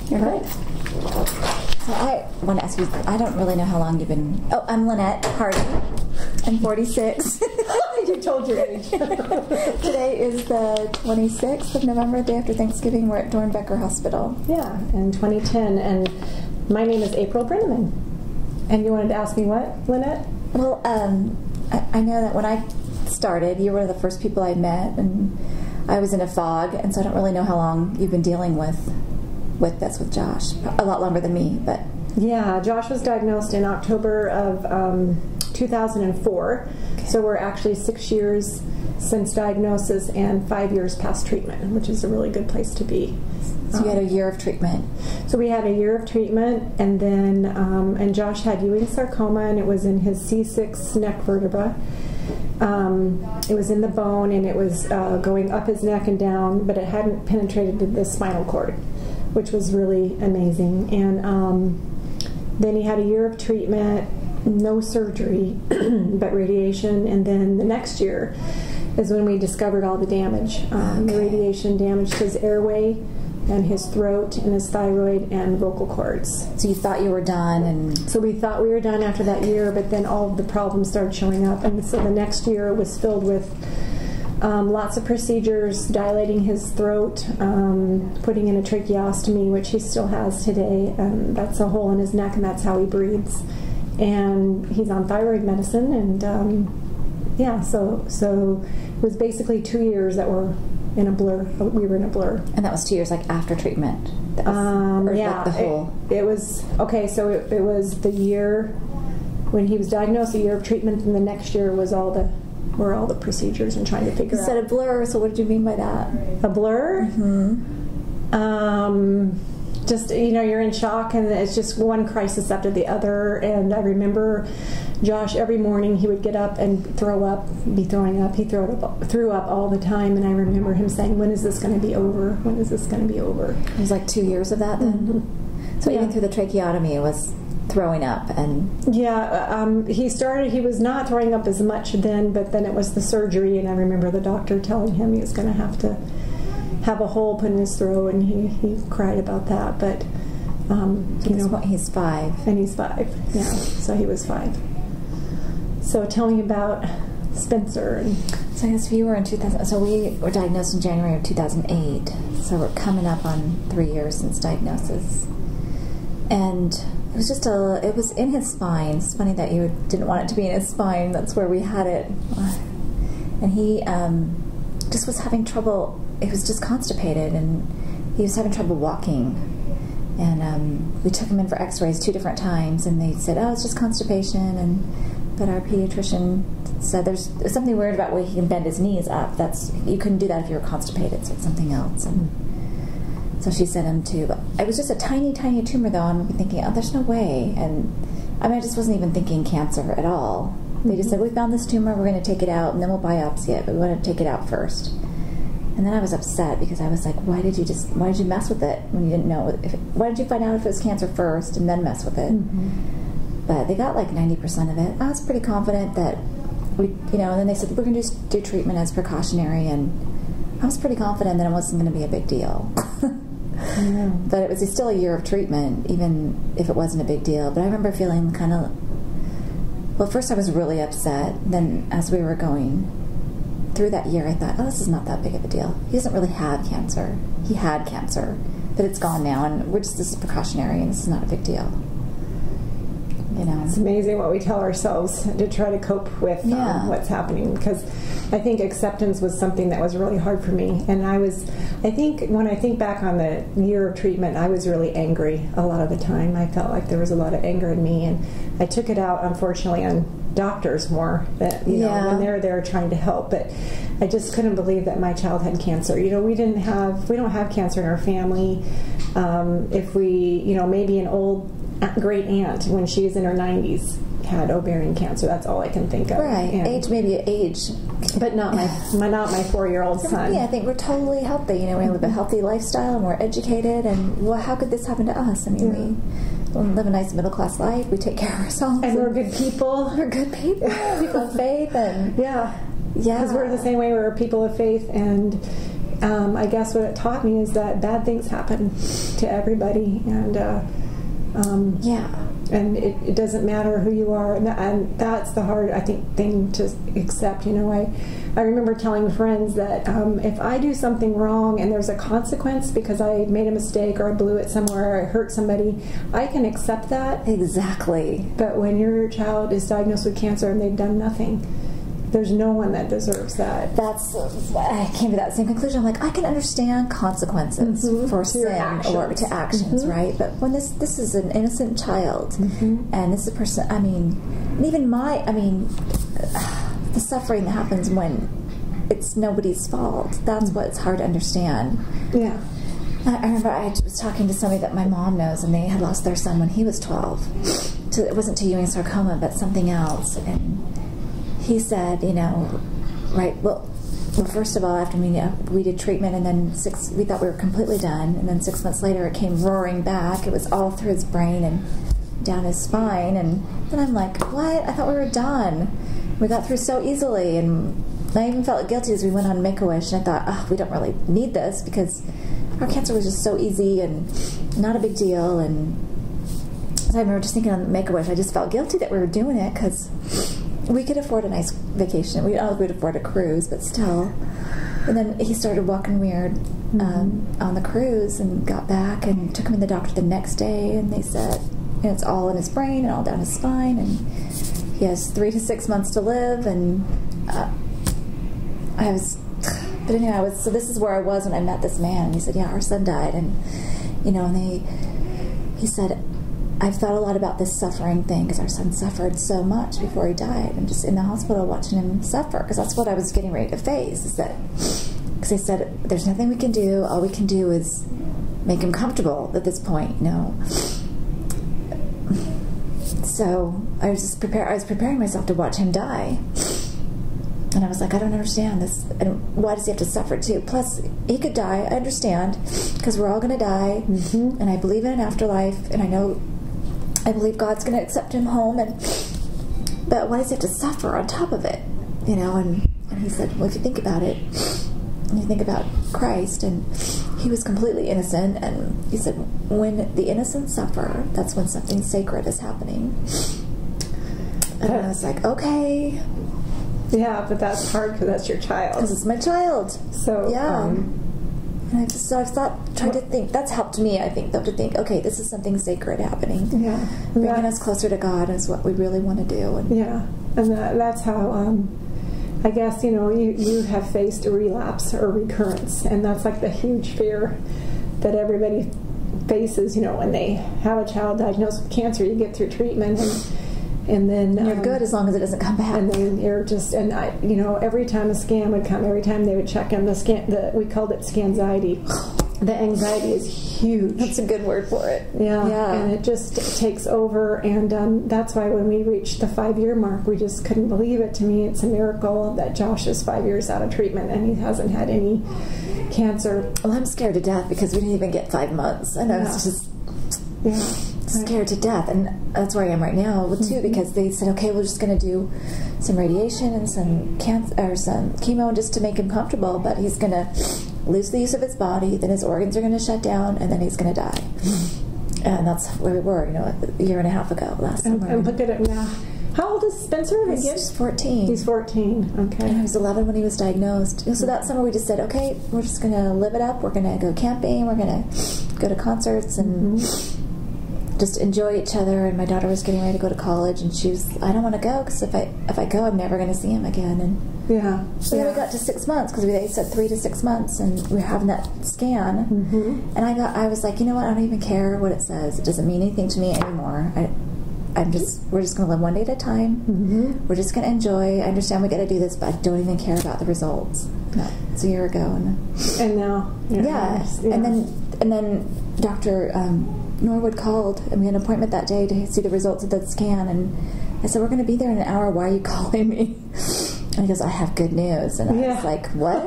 You're right. So I want to ask you, I don't really know how long you've been... Oh, I'm Lynette Hardy. I'm 46. You told your age. Today is the 26th of November, the day after Thanksgiving. We're at Dornbecker Hospital. Yeah, in 2010. And my name is April Brenneman. And you wanted to ask me what, Lynette? Well, I know that when I started, you were the first people I met, and I was in a fog, and so I don't really know how long you've been dealing with this with Josh. A lot longer than me, but... Yeah, Josh was diagnosed in October of 2004. Okay. So we're actually 6 years since diagnosis and 5 years past treatment, which is a really good place to be. So you had a year of treatment. So we had a year of treatment, and then and Josh had Ewing sarcoma, and it was in his C6 neck vertebra. It was in the bone, and it was going up his neck and down, but it hadn't penetrated the spinal cord, which was really amazing. And then he had a year of treatment, no surgery, but radiation, and then the next year is when we discovered all the damage. The radiation damaged his airway and his throat and his thyroid and vocal cords. So you thought you were done, and so we thought we were done after that year, but then all of the problems started showing up, and so the next year was filled with lots of procedures, dilating his throat, putting in a tracheostomy, which he still has today, and that's a hole in his neck, and that's how he breathes. And he's on thyroid medicine, and yeah, so it was basically 2 years that were in a blur. We were in a blur. And that was 2 years, like, after treatment? Yeah. Like the whole... It was, okay, so it was the year when he was diagnosed, a year of treatment, and the next year was all the procedures and trying to figure out. You said a blur, so what did you mean by that? A blur? Mm-hmm. Just, you're in shock, and it's just one crisis after the other. And I remember Josh, every morning he would get up and be throwing up. He threw up all the time, and I remember him saying, "When is this going to be over? When is this going to be over?" It was like 2 years of that then? Mm-hmm. So even through the tracheotomy, it was throwing up. And he was not throwing up as much then, but then it was the surgery, and I remember the doctor telling him he was going to have a hole put in his throat, and he cried about that. But he's 5, and he's 5. Yeah, so he was 5. So tell me about Spencer. So I guess you were in 2000. So we were diagnosed in January of 2008. So we're coming up on 3 years since diagnosis, and it was just it was in his spine. It's funny that you didn't want it to be in his spine. That's where we had it, and he just was having trouble. He was just constipated, and he was having trouble walking. And we took him in for x-rays 2 different times, and they said, "Oh, it's just constipation." But our pediatrician said there's something weird about where he can bend his knees up. You couldn't do that if you were constipated, so it's something else. And so she sent him to... It was just a tiny, tiny tumor, though, and I'm thinking, oh, there's no way. And I just wasn't even thinking cancer at all. They just said, "We found this tumor, we're going to take it out, and then we'll biopsy it, but we want to take it out first." And then I was upset because I was like, why did you mess with it when you didn't know? Why did you find out if it was cancer first and then mess with it? Mm-hmm. But they got like 90% of it. I was pretty confident that and then they said, "We're going to do treatment as precautionary," and I was pretty confident that it wasn't going to be a big deal. Yeah. But it was still a year of treatment, even if it wasn't a big deal. But I remember feeling kind of... Well, first I was really upset. Then as we were going through that year, I thought, oh, this is not that big of a deal. He doesn't really have cancer. He had cancer, but it's gone now, and this is precautionary, and this is not a big deal. It's amazing what we tell ourselves to try to cope with what's happening, because I think acceptance was something that was really hard for me. And when I think back on the year of treatment, I was really angry a lot of the time. I felt like there was a lot of anger in me, and I took it out, unfortunately, on doctors more, that when they're there trying to help. But I just couldn't believe that my child had cancer. We don't have cancer in our family. If we, maybe an old great aunt when she was in her 90s had ovarian cancer. That's all I can think of. Right, age, but not my 4-year-old son. Yeah, I think we're totally healthy. We live a healthy lifestyle, and we're educated. And how could this happen to us? We live a nice middle-class life. We take care of ourselves. And we're good people. We're good people. People of faith. And because we're the same way. We're people of faith. And I guess what it taught me is that bad things happen to everybody, and and it doesn't matter who you are, and that's the hard, I think, thing to accept. I remember telling friends that if I do something wrong and there's a consequence because I made a mistake or I blew it somewhere or I hurt somebody, I can accept that. Exactly. But when your child is diagnosed with cancer and they've done nothing, there's no one that deserves that. I came to that same conclusion. I'm like, I can understand consequences for sin or to actions, right? But when this is an innocent child, and this is a person, and even the suffering that happens when it's nobody's fault, that's what's hard to understand. Yeah. I remember I was talking to somebody that my mom knows, and they had lost their son when he was 12. It wasn't to Ewing sarcoma, but something else. And he said, right, well, first of all, after we did treatment, and then we thought we were completely done, and then 6 months later it came roaring back. It was all through his brain and down his spine, and then I'm like, what? I thought we were done. We got through so easily, and I even felt guilty as we went on Make-A-Wish, and I thought, we don't really need this because our cancer was just so easy and not a big deal. And so I remember just thinking on Make-A-Wish, I just felt guilty that we were doing it because we could afford a nice vacation. We could afford a cruise, but still. And then he started walking weird on the cruise, and got back and took him to the doctor the next day, and they said, it's all in his brain and all down his spine, and he has 3 to 6 months to live. And but anyway, so this is where I was when I met this man, and he said, yeah, our son died, and he said, I've thought a lot about this suffering thing because our son suffered so much before he died. I'm just in the hospital watching him suffer, because that's what I was getting ready to face. Because they said, there's nothing we can do. All we can do is make him comfortable at this point. So I was preparing myself to watch him die. And I was like, I don't understand this. And why does he have to suffer too? Plus, he could die. I understand, because we're all going to die. And I believe in an afterlife. And I believe God's going to accept him home. But why does he have to suffer on top of it? And he said, well, if you think about it, and you think about Christ, and he was completely innocent. And he said, when the innocent suffer, that's when something sacred is happening. And I was like, okay. Yeah, but that's hard because that's your child. Because it's my child. So, yeah. And I've tried to think. That's helped me, I think, though, to think, okay, this is something sacred happening. Yeah. Bringing us closer to God is what we really want to do. And that's how, I guess, you have faced a relapse or recurrence. And that's like the huge fear that everybody faces, when they have a child diagnosed with cancer. You get through treatment, and then you're good as long as it doesn't come back. And then you're just, every time a scan would come, every time they would check him, we called it scanxiety. The anxiety is huge. That's a good word for it. Yeah. And it just takes over, and that's why when we reached the 5-year mark, we just couldn't believe it. To me, it's a miracle that Josh is 5 years out of treatment and he hasn't had any cancer. Well, I'm scared to death because we didn't even get 5 months, and I was just scared to death. And that's where I am right now too, because they said, okay, we're just going to do some radiation and some chemo just to make him comfortable, but he's going to lose the use of his body, then his organs are going to shut down, and then he's going to die. And that's where we were, a year and a half ago, last summer. And look at it now. How old is Spencer? He's 14. He's 14, okay. And he was 11 when he was diagnosed. So that summer we just said, okay, we're just going to live it up. We're going to go camping. We're going to go to concerts and just enjoy each other. And my daughter was getting ready to go to college, and she was, I don't want to go because if I go, I'm never going to see him again. And so we got to 6 months, because they said 3 to 6 months, and we were having that scan. And I was like, you know what? I don't even care what it says. It doesn't mean anything to me anymore. We're just going to live one day at a time. We're just going to enjoy. I understand we got to do this, but I don't even care about the results. No, it's a year ago, and now, and then Dr. Norwood called, and we had an appointment that day to see the results of the scan. And I said, we're going to be there in an hour. Why are you calling me? And he goes, I have good news. And I was like, what?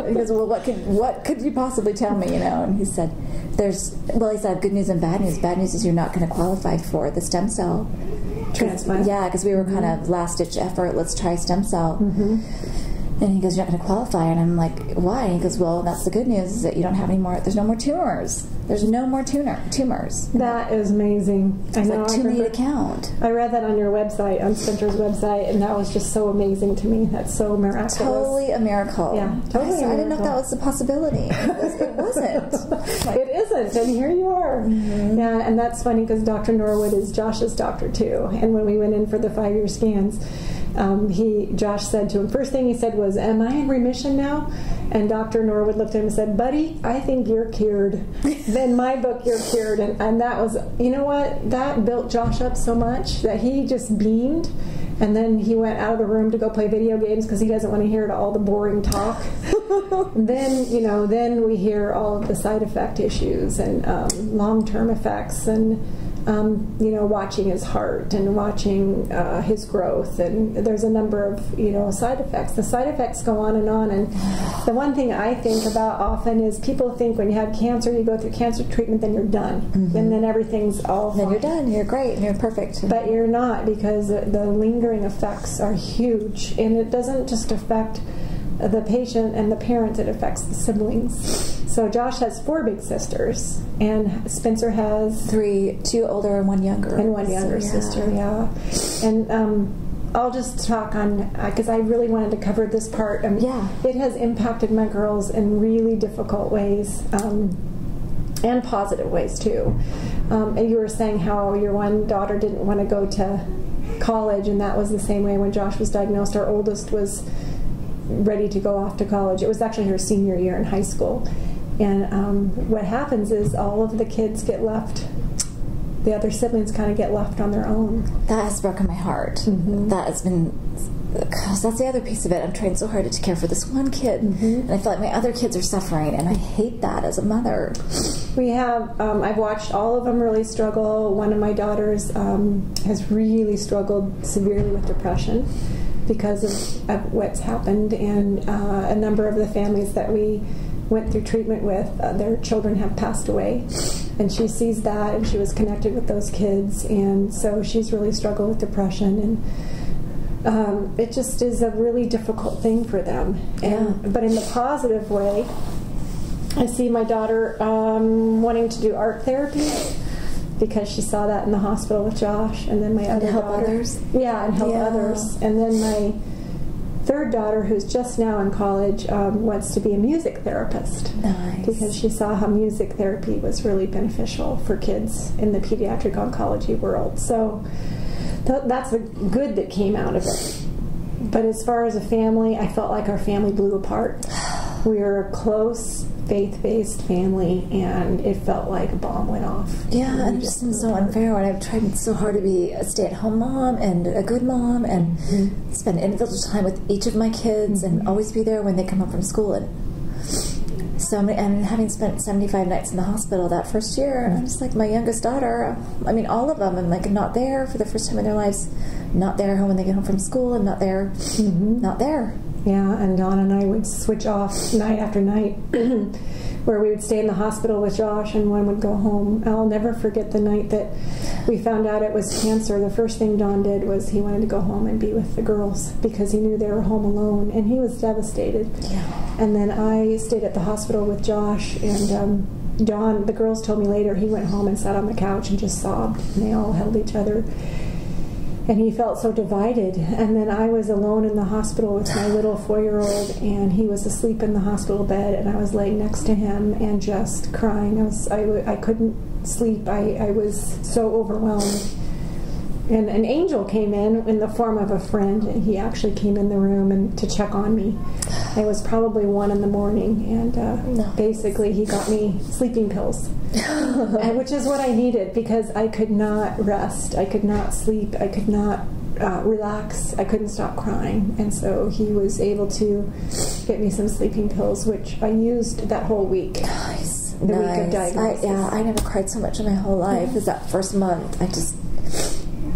He goes, well, what could you possibly tell me? And he said, he said, I have good news and bad news. Bad news is you're not going to qualify for the stem cell transplant. Yeah, because we were kind of last-ditch effort. Let's try stem cell. And he goes, "You're not going to qualify." And I'm like, "Why?" And he goes, "Well, that's the good news, is that you don't have any more, there's no more tumors. There's no more tumors." That is amazing. I know. Like, too many to count. I read that on your website, on Spencer's website, and that was just so amazing to me. That's so miraculous. Totally a miracle. Yeah, totally. I didn't know if that was a possibility. It wasn't. It isn't, and here you are. Mm-hmm. Yeah, and that's funny because Dr. Norwood is Josh's doctor too. And when we went in for the 5-year scans, Josh said to him, first thing he said was, "Am I in remission now?" And Dr. Norwood looked at him and said, "Buddy, I think you're cured. In my book, you're cured." And that was, you know what? That built Josh up so much that he just beamed. And then he went out of the room to go play video games because he doesn't want to hear all the boring talk. Then we hear all of the side effect issues and long-term effects, and watching his heart and watching his growth, and there's a number of side effects. The side effects go on, and the one thing I think about often is people think when you have cancer, you go through cancer treatment, then you're done, mm-hmm. and then everything's all fine. Then you're done, you're great, and you're perfect. But you're not, because the lingering effects are huge, and it doesn't just affect the patient and the parents, it affects the siblings. So Josh has 4 big sisters, and Spencer has 3, 2 older and 1 younger. And 1 younger sister, yeah. And I'll just talk on, because I really wanted to cover this part. It has impacted my girls in really difficult ways, and positive ways too. And you were saying how your one daughter didn't want to go to college, and that was the same way when Josh was diagnosed. Our oldest was ready to go off to college. It was actually her senior year in high school. And what happens is all of the kids get left, the other siblings kind of get left on their own. That has broken my heart. Mm-hmm. That has been, because that's the other piece of it. I'm trying so hard to care for this one kid, mm-hmm. and I feel like my other kids are suffering, and I hate that as a mother. We have, I've watched all of them really struggle. One of my daughters has really struggled severely with depression because of what's happened, and a number of the families that we went through treatment with, their children have passed away, and she sees that, and she was connected with those kids, and so she's really struggled with depression, and it just is a really difficult thing for them. But in the positive way, I see my daughter wanting to do art therapy because she saw that in the hospital with Josh, and then my other help daughter, others. and help others, and then my third daughter, who's just now in college, wants to be a music therapist. Nice. Because she saw how music therapy was really beneficial for kids in the pediatric oncology world. So that's the good that came out of it. But as far as a family, I felt like our family blew apart. We were a close, faith-based family, and it felt like a bomb went off. Yeah, and it just seems so unfair when I've tried so hard to be a stay-at-home mom and a good mom and mm-hmm. spend individual time with each of my kids mm-hmm. and always be there when they come home from school. And having spent 75 nights in the hospital that first year, I'm just like, my youngest daughter, I mean, all of them, I'm like, not there for the first time in their lives, not there when they get home from school, and not there, mm-hmm. not there. Yeah, and Dawn and I would switch off night after night, where we would stay in the hospital with Josh, and one would go home. I'll never forget the night that we found out it was cancer. The first thing Don did was he wanted to go home and be with the girls because he knew they were home alone, and he was devastated. Yeah. And then I stayed at the hospital with Josh, and Dawn, the girls told me later, he went home and sat on the couch and just sobbed, and they all held each other. And he felt so divided. And then I was alone in the hospital with my little 4-year-old, and he was asleep in the hospital bed, and I was laying next to him and just crying. I couldn't sleep. I was so overwhelmed. And an angel came in the form of a friend, and he actually came in the room and to check on me. It was probably 1 in the morning, and basically he got me sleeping pills, which is what I needed because I could not rest, I could not sleep, I could not relax, I couldn't stop crying, and so he was able to get me some sleeping pills, which I used that whole week. Nice. The week of diagnosis. I never cried so much in my whole life as that first month. I just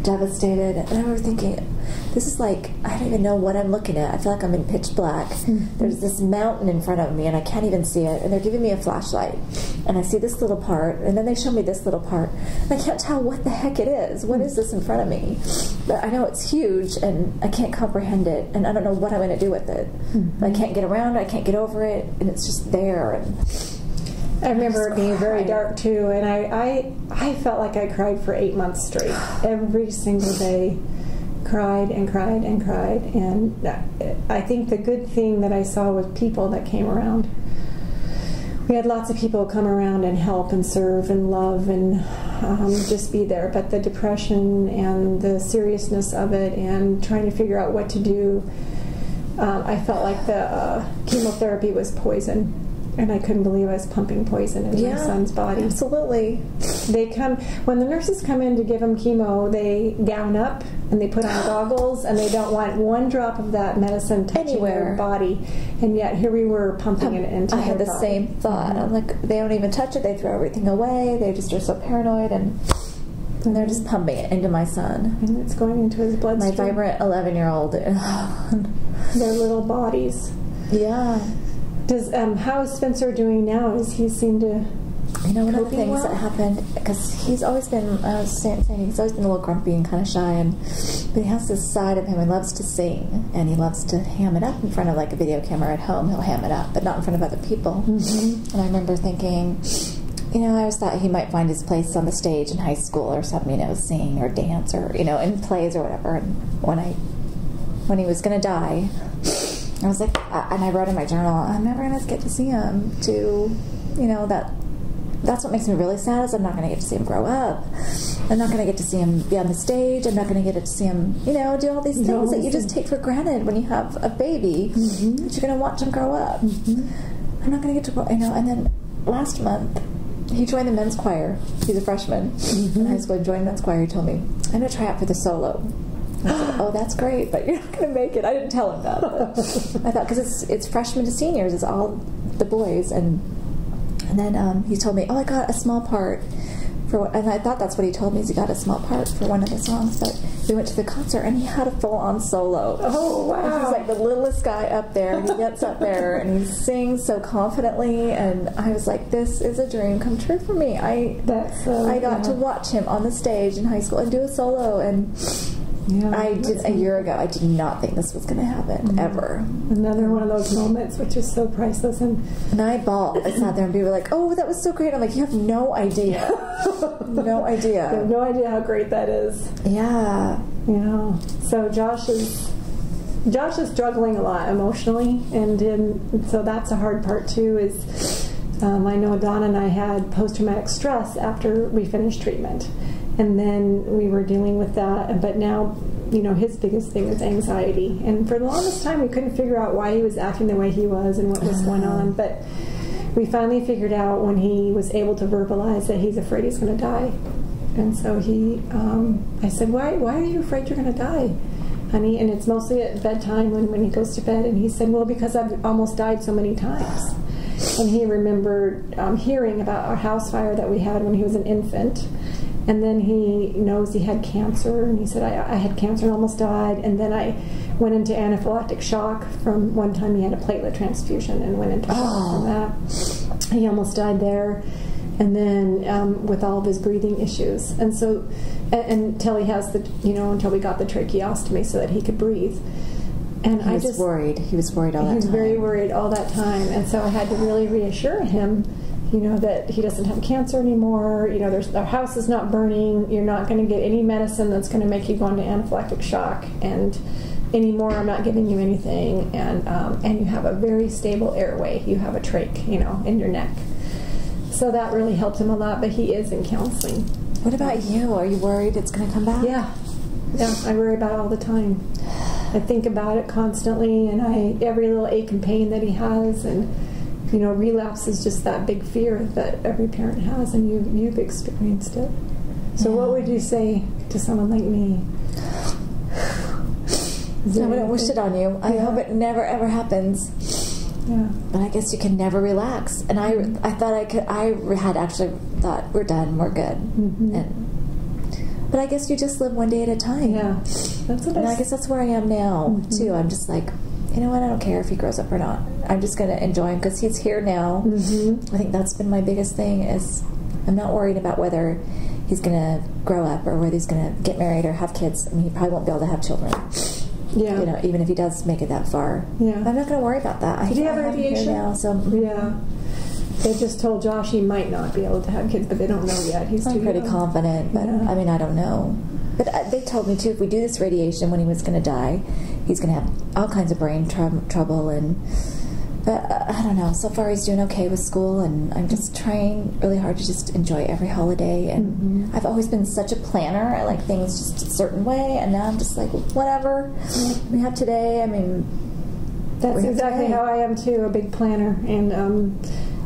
devastated, and I remember thinking, this is like, I don't even know what I'm looking at. I feel like I'm in pitch black. There's this mountain in front of me, and I can't even see it, and they're giving me a flashlight, and I see this little part, and then they show me this little part, and I can't tell what the heck it is. What is this in front of me? But I know it's huge, and I can't comprehend it, and I don't know what I'm going to do with it. I can't get around it, I can't get over it, and it's just there. And I remember it being very dark too, and I felt like I cried for 8 months straight. Every single day, cried and cried and cried. And I think the good thing that I saw was people that came around. We had lots of people come around and help and serve and love and just be there. But the depression and the seriousness of it and trying to figure out what to do, I felt like the chemotherapy was poison. And I couldn't believe I was pumping poison in my son's body. Absolutely. They come, when the nurses come in to give him chemo, they gown up and they put on goggles, and they don't want one drop of that medicine touching their body. And yet here we were pumping it into their body. I had the same thought. I'm like, they don't even touch it. They throw everything away. They just are so paranoid, and they're just pumping it into my son. And it's going into his bloodstream. My vibrant 11-year-old. Their little bodies. Yeah. How is Spencer doing now? Does he seem to one of the things that happened, because he's always been, he's always been a little grumpy and kind of shy, but he has this side of him. He loves to sing, and he loves to ham it up in front of like a video camera at home. He'll ham it up, but not in front of other people. And I remember thinking, I always thought he might find his place on the stage in high school or something, sing or dance or, in plays or whatever. And when he was going to die, I was like, and I wrote in my journal, I'm never going to get to see him that's what makes me really sad, is I'm not going to get to see him grow up. I'm not going to get to see him be on the stage. I'm not going to get to see him, do all these things that you just take for granted when you have a baby, that you're going to watch him grow up. I'm not going to get to, and then last month, he joined the men's choir. He's a freshman in high school. He joined the men's choir. He told me, I'm going to try out for the solo. I said, oh, that's great, but you're not going to make it. I didn't tell him that. But I thought, because it's freshmen to seniors, it's all the boys, and then he told me, oh, I got a small part and I thought that's what he told me, is he got a small part for one of the songs, but we went to the concert and he had a full-on solo. Oh, wow. And he's like the littlest guy up there, and he gets up there and he sings so confidently, and I was like, this is a dream come true for me. I got to watch him on the stage in high school and do a solo, and a year ago, I did not think this was going to happen, ever. Another one of those moments which is so priceless. And I bawled. I sat there and people were like, oh, that was so great. I'm like, you have no idea. No idea. You have no idea how great that is. Yeah. Yeah. So Josh is struggling a lot emotionally, and so that's a hard part too, is I know Donna and I had post-traumatic stress after we finished treatment. And then we were dealing with that, but now, his biggest thing is anxiety. And for the longest time, we couldn't figure out why he was acting the way he was and what was going on. But we finally figured out when he was able to verbalize that he's afraid he's going to die. And so I said, why are you afraid you're going to die, honey? And it's mostly at bedtime when he goes to bed. And he said, well, because I've almost died so many times. And he remembered hearing about our house fire that we had when he was an infant. And then he knows he had cancer, and he said, I had cancer and almost died. And then I went into anaphylactic shock from one time he had a platelet transfusion and went into shock from that. He almost died there. And then with all of his breathing issues. And so, until he has until we got the tracheostomy so that he could breathe. And he was worried. He was worried all that time. He was very worried all that time. And so I had to really reassure him, that he doesn't have cancer anymore. Our house is not burning. You're not going to get any medicine that's going to make you go into anaphylactic shock. And anymore, I'm not giving you anything. And you have a very stable airway. You have a trach, in your neck. So that really helped him a lot. But he is in counseling. What about you? Are you worried it's going to come back? Yeah, I worry about it all the time. I think about it constantly, and every little ache and pain that he has, and relapse is just that big fear that every parent has, and you've experienced it. So what would you say to someone like me? I wouldn't wish it on you. I hope it never ever happens. Yeah. But I guess you can never relax. And I thought I had actually thought, we're done, we're good. And But I guess you just live one day at a time. Yeah, that's what. And I guess that's where I am now too. I'm just like, you know what? I don't care if he grows up or not. I'm just going to enjoy him because he's here now. I think that's been my biggest thing. Is I'm not worried about whether he's going to grow up or whether he's going to get married or have kids. I mean, he probably won't be able to have children. Yeah. You know, even if he does make it that far. Yeah. I'm not going to worry about that. Did he have radiation? Now, so yeah. They just told Josh he might not be able to have kids, but they don't know yet. He's I'm pretty confident, but I mean, I don't know. But they told me too, if we do this radiation when he was going to die, he's going to have all kinds of brain trouble but I don't know. So far, he's doing okay with school, and I'm just trying really hard to just enjoy every holiday. And I've always been such a planner. I like things just a certain way, and now I'm just like, whatever we have today. I mean, that's exactly how I am too. A big planner,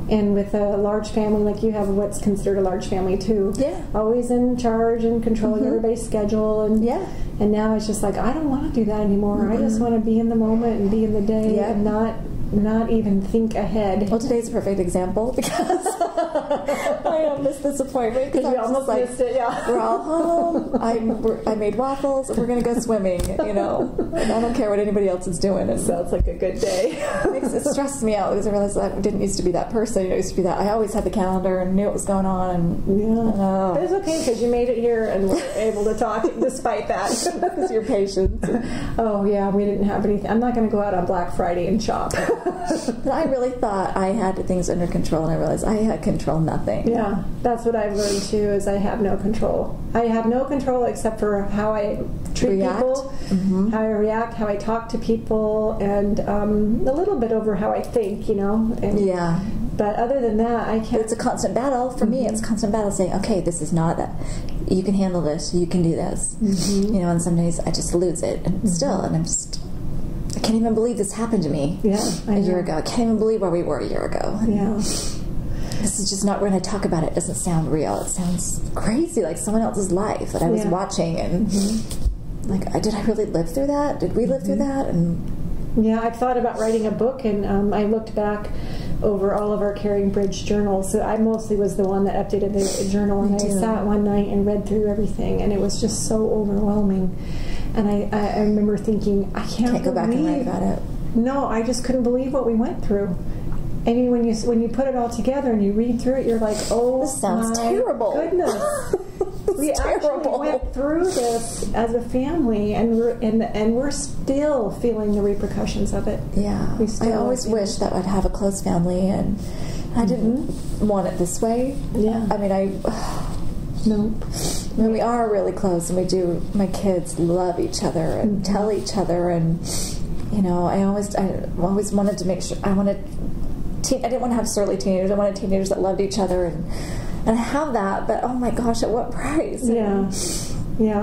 and with a large family, like you have what's considered a large family too. Yeah. Always in charge and controlling everybody's schedule, and now it's just like I don't want to do that anymore. I just want to be in the moment and be in the day and not even think ahead. Well, today's a perfect example because I almost missed this appointment because you almost missed it. Yeah, we're all home. I made waffles and we're going to go swimming. You know, and I don't care what anybody else is doing. It sounds like a good day. It stresses me out because I realized that I didn't used to be that person. You know, I used to be that. I always had the calendar and knew what was going on. And but it's okay because you made it here and were able to talk despite that. Because your patience. Oh yeah, we didn't have anything. I'm not going to go out on Black Friday and shop. But I really thought I had things under control, and I realized I had control nothing. Yeah, that's what I've learned too. Is I have no control. I have no control except for how I treat people, how I react, how I talk to people, and a little bit over how I think. You know. And, But other than that, I can't. It's a constant battle for me. It's a constant battle saying, okay, this is not that. You can handle this. You can do this. You know, and some days I just lose it, and still, and I'm just. I can't even believe this happened to me a year ago. I can't even believe where we were a year ago. Yeah. This is just not, when I talk about it, it doesn't sound real. It sounds crazy, like someone else's life that I was watching. And like, did I really live through that? Did we live through that? And yeah, I've thought about writing a book, and I looked back over all of our Caring Bridge journals. So I mostly was the one that updated the journal, and I sat one night and read through everything, and it was just so overwhelming. And I remember thinking, I can't go back and write about it. No, I just couldn't believe what we went through. I mean, when you put it all together and you read through it, you're like, oh, this sounds terrible. Goodness. We actually went through this as a family, and we're still feeling the repercussions of it. Yeah, I always wish that I'd have a close family, and I didn't want it this way. Yeah, I mean, Nope. I mean, we are really close, and we do. My kids love each other and tell each other, and you know, I always wanted to make sure. I didn't want to have surly teenagers. I wanted teenagers that loved each other, and I have that. But oh my gosh, at what price? Yeah,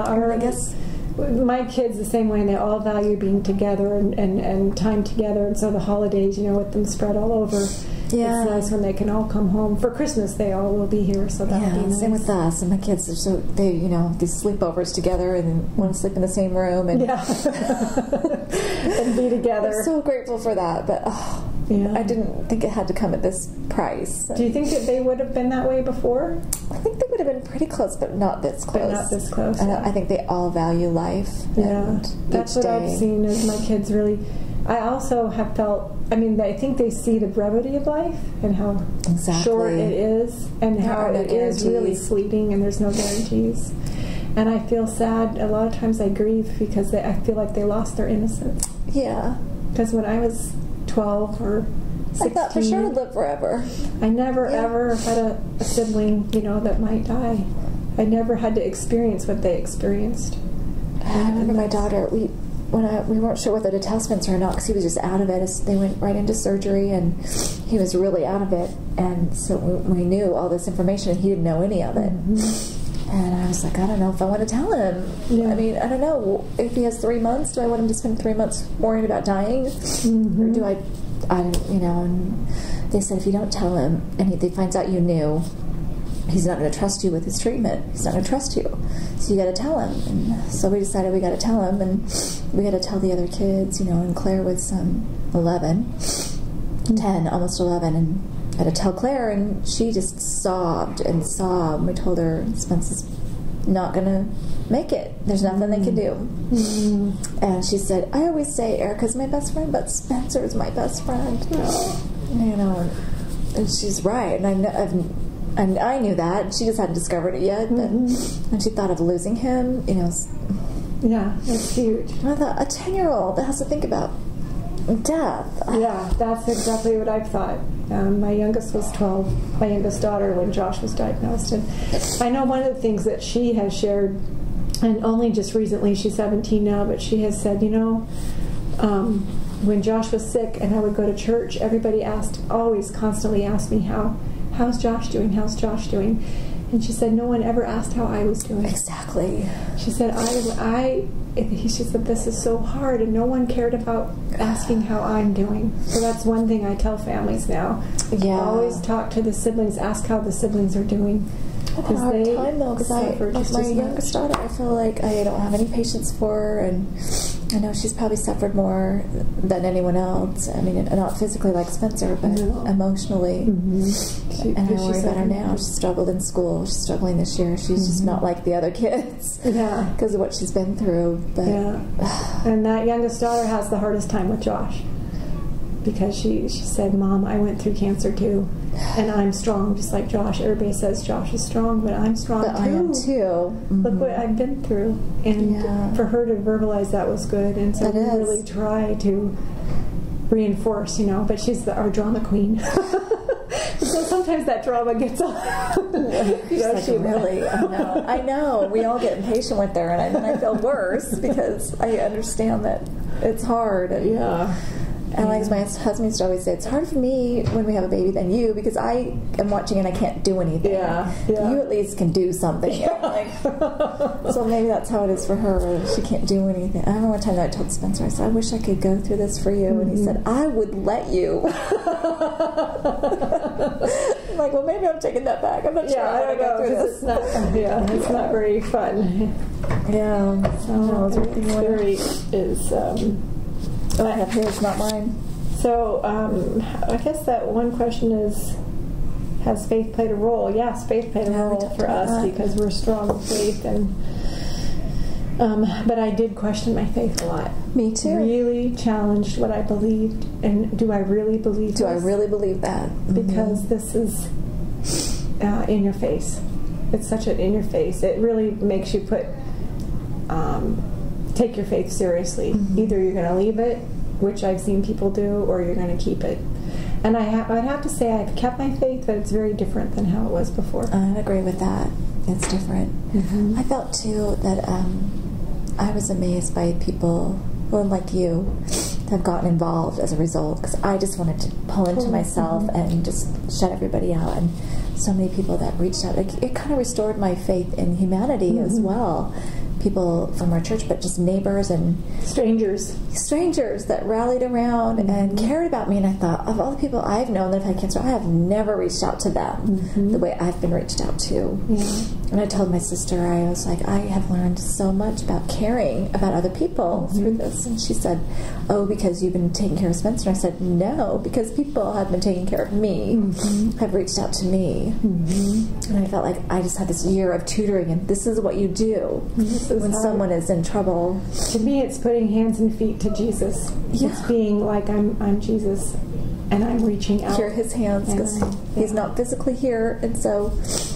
I guess my kids the same way. They all value being together and time together, and so the holidays, you know, with them spread all over. Yeah. It's nice when they can all come home. For Christmas, they all will be here, so that'll be nice. Same with us. And my kids are you know, these sleepovers together and want to sleep in the same room. And and be together. I'm so grateful for that, but I didn't think it had to come at this price. Do you think that they would have been that way before? I think they would have been pretty close, but not this close. But not this close. I think they all value life. Yeah, that's what I've seen as my kids really. I also have felt, I mean, I think they see the brevity of life and how short it is, and how it is really fleeting, and there's no guarantees. And I feel sad. A lot of times I grieve because I feel like they lost their innocence. Yeah. Because when I was 12 or 16, I thought for sure I'd live forever. I never ever had a sibling, you know, that might die. I never had to experience what they experienced. I remember my daughter, we weren't sure whether to tell Spencer or not because he was just out of it. They went right into surgery, and he was really out of it. And so we knew all this information, and he didn't know any of it. And I was like, I don't know if I want to tell him. Yeah. I mean, I don't know. If he has 3 months, do I want him to spend 3 months worrying about dying? Or do I don't, you know, and they said if you don't tell him and he finds out you knew, he's not going to trust you with his treatment. He's not going to trust you. So you got to tell him. And so we decided we got to tell him, and we got to tell the other kids, you know, and Claire was 11, 10, almost 11, and I had to tell Claire, and she just sobbed and sobbed. We told her Spence's not going to make it. There's nothing they can do. Mm-hmm. And she said, I always say Erica's my best friend, but Spencer's my best friend. Oh. You know, and she's right. And I knew that. She just hadn't discovered it yet. But when she thought of losing him, you know. Yeah, that's huge. I thought, a 10-year-old that has to think about death. Yeah, that's exactly what I've thought. My youngest was 12, my youngest daughter, when Josh was diagnosed. And I know one of the things that she has shared, and only just recently, she's 17 now, but she has said, you know, when Josh was sick and I would go to church, everybody always constantly asked me, how's Josh doing? How's Josh doing? And she said, no one ever asked how I was doing. Exactly. She said, she said, this is so hard, and no one cared about asking how I'm doing. So that's one thing I tell families now. Yeah. Always talk to the siblings, ask how the siblings are doing. I've had a hard time, though, because like my youngest daughter, I feel like I don't have any patience for her, and I know she's probably suffered more than anyone else. I mean, not physically like Spencer, but emotionally. Mm-hmm. And I worry about her now. She struggled in school. She's struggling this year. She's just not like the other kids because of what she's been through. But and that youngest daughter has the hardest time with Josh, because she said, Mom, I went through cancer too, and I'm strong just like Josh. Everybody says Josh is strong, but I'm strong too. I am too. Mm-hmm. Look what I've been through. And for her to verbalize that was good, and so we really try to reinforce, you know, but she's our drama queen. So sometimes that drama gets on. Really? I know. We all get impatient with her, and then I feel worse because I understand that it's hard. And like my husband used to always say, it's harder for me when we have a baby than you, because I am watching and I can't do anything. You at least can do something. So maybe that's how it is for her. She can't do anything. I remember one time that I told Spencer, I said, I wish I could go through this for you. And he said, I would let you. I'm like, well, maybe I'm taking that back. I'm not sure I want to go through this. It's not very fun. I have his, not mine. So I guess that one question is, has faith played a role? Yes, faith played a role for us because we're strong in faith. And but I did question my faith a lot. Me too. Really challenged what I believed, and do I really believe? I really believe that? Because this is in your face. It's such an in your face. It really makes you take your faith seriously. Either you're going to leave it, which I've seen people do, or you're going to keep it. And I'd have to say I've kept my faith, but it's very different than how it was before. I agree with that. It's different. I felt too that I was amazed by people who are like you have gotten involved as a result, because I just wanted to pull into myself and just shut everybody out. And so many people that reached out, it kind of restored my faith in humanity as well. People from our church, but just neighbors and strangers that rallied around and cared about me. And I thought, of all the people I've known that have had cancer, I have never reached out to them the way I've been reached out to. And I told my sister, I was like, I have learned so much about caring about other people through this. And she said, oh, because you've been taking care of Spencer. And I said, no, because people have been taking care of me, have reached out to me. And I felt like I just had this year of tutoring, and this is what you do when someone is in trouble. To me, it's putting hands and feet to Jesus. It's being like, I'm Jesus, and I'm reaching out. Hear his hands, because he's not physically here, and so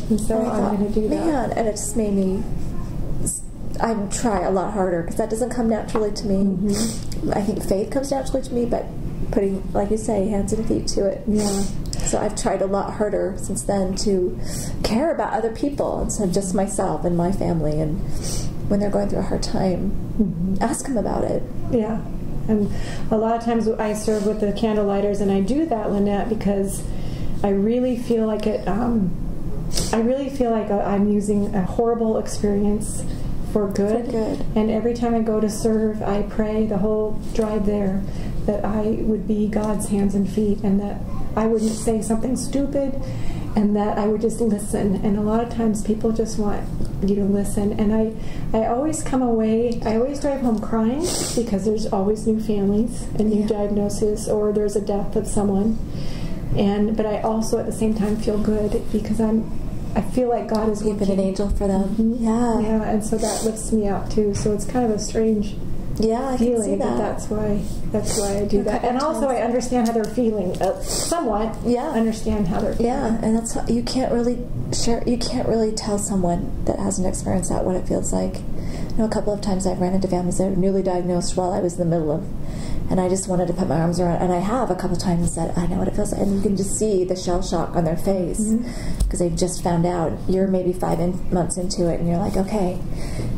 I'm going to do that. Man, and it just made me try a lot harder, because that doesn't come naturally to me. I think faith comes naturally to me, but putting, like you say, hands and feet to it. So I've tried a lot harder since then to care about other people instead of just myself and my family. And when they're going through a hard time, ask them about it. And a lot of times I serve with the candle lighters, and I do that, Lynette, because I really feel like I'm using a horrible experience for good. And every time I go to serve, I pray the whole drive there that I would be God's hands and feet, and that I wouldn't say something stupid, and that I would just listen. And a lot of times people just want you to listen. And I always come away, I always drive home crying, because there's always new families and new diagnoses, or there's a death of someone. But I also at the same time feel good, because I'm I feel like God is You've been an angel for them. Mm-hmm. Yeah, and so that lifts me up too. So it's kind of a strange I feeling, can see that. That's why I do that. And also I understand how they're feeling, somewhat. Yeah, understand how they're feeling. Yeah, and that's you can't really tell someone that hasn't experienced that what it feels like. You know, a couple of times I've ran into families that are newly diagnosed while I was in the middle of, and I just wanted to put my arms around, and I have a couple of times that I know what it feels like, and you can just see the shell shock on their face because they've just found out. You're maybe 5 months into it, and you're like, okay,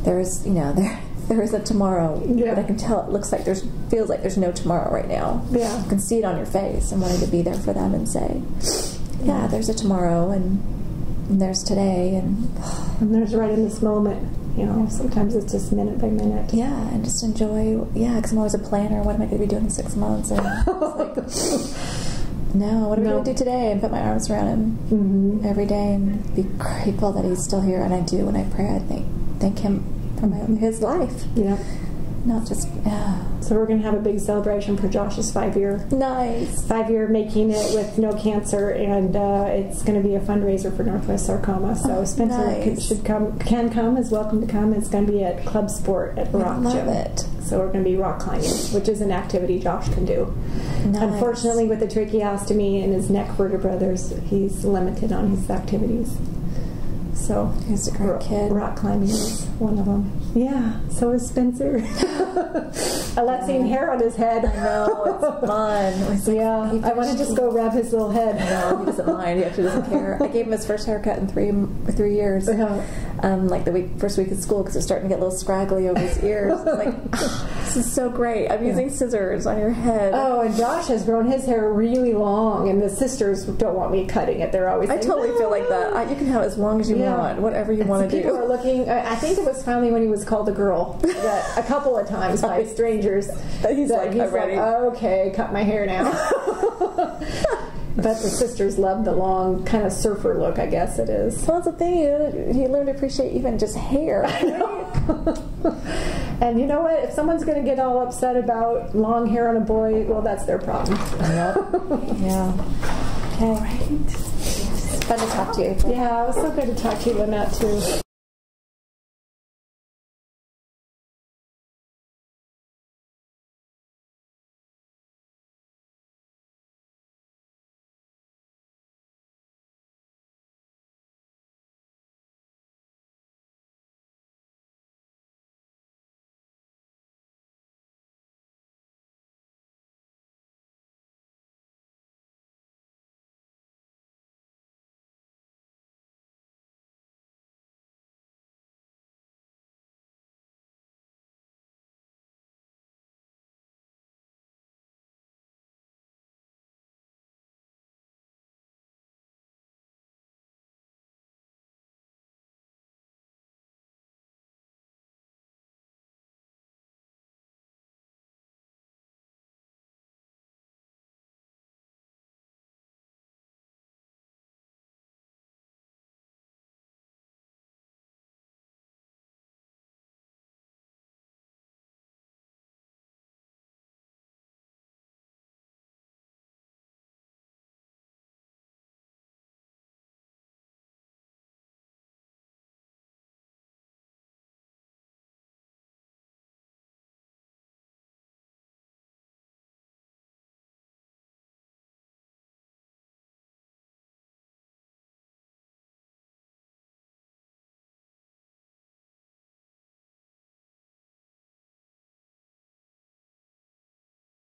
there is a tomorrow, but I can tell it looks like feels like there's no tomorrow right now. Yeah, you can see it on your face, and wanting to be there for them and say, yeah, there's a tomorrow, and there's today, and there's right in this moment. You know, sometimes it's just minute by minute. Yeah, and just enjoy. Yeah, because I'm always a planner. What am I going to be doing in 6 months? And it's like, no, what am I going to do today? And put my arms around him every day and be grateful that he's still here. And I do when I pray. I thank him for his life. Yeah. Not just, So we're going to have a big celebration for Josh's 5-year. Nice. 5-year making it with no cancer, and it's going to be a fundraiser for Northwest Sarcoma. So Spencer can come, is welcome to come. It's going to be at Club Sport at Rock Gym. I love it. So we're going to be rock climbing, which is an activity Josh can do. Nice. Unfortunately, with the tracheostomy and his neck vertebra, he's limited on his activities. So he's a great kid. Rock climbing is one of them. Yeah, so is Spencer. I like seeing hair on his head. I know, it's fun. It's like, I want to just go rub his little head. No, he doesn't mind. He actually doesn't care. I gave him his first haircut in three years. Like the first week of school, because it's starting to get a little scraggly over his ears. It's like, this is so great. I'm using scissors on your head. Oh, and Josh has grown his hair really long, and the sisters don't want me cutting it. They're always saying, totally feel like that. You can have it as long as you want, whatever you want to do. People are looking. I think it was finally when he was called a girl that a couple of times by strangers. He's like, okay, cut my hair now. But the sisters love the long kind of surfer look, I guess it is. Well, that's the thing. You learn to appreciate even just hair. And you know what? If someone's going to get all upset about long hair on a boy, well, that's their problem. Yep. Yeah. Okay. Right. It's fun to talk to you, April. Yeah, it was so good to talk to you, Lynette, too.